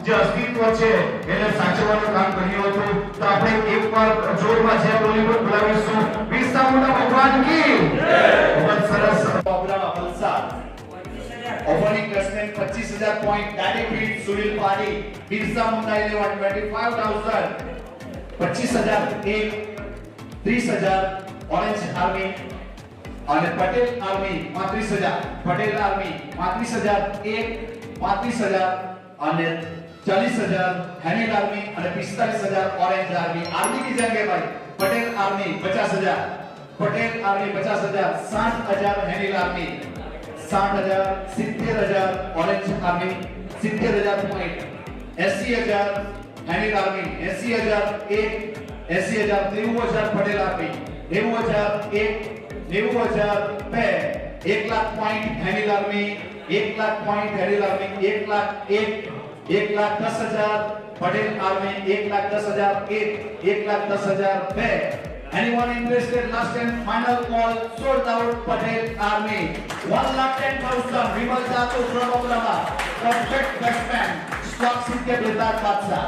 જે અસ્તિત્વ છે એને સાચવવાનું કામ કર્યું હતું. તો આપણે એકવાર જોરમાં જે બોલીવુડ બોલાવીશું બિરસા મુંડા ભગવાન કી જય. ખૂબ સરસ. Program Valsad opening batsman 25000 point direct hit Sunil પાડી બિરસા મુંડા 25000 25000 એક 30000 ઓરેન્જ આર્મી અને પટેલ આર્મી 35000 પટેલ આર્મી 35000 એક 35000 અને 40000 હેનિલ આર્મી અને 45000 ઓરેન્જ આર્મી. આર્મી की जगह भाई Patel army 50000 Patel army 50000 60000 Henil army 60000 70000 orange army 70000 point 80000 Henil army 80000 એક 80000 90000 પટેલ આર્મી 90000 એક 90000 બે 1 lakh point Henil army 1 lakh point Henil army 1 lakh એક 1,10,000 पटेल आर्मी 1,10,000 एक 1,10,000 બે. Anyone interested? Last and final call. Sold out Patel Army 1,10,000. Vimal Jato from Oklahoma. Perfect batsman. Stock City Blizzard Badshah.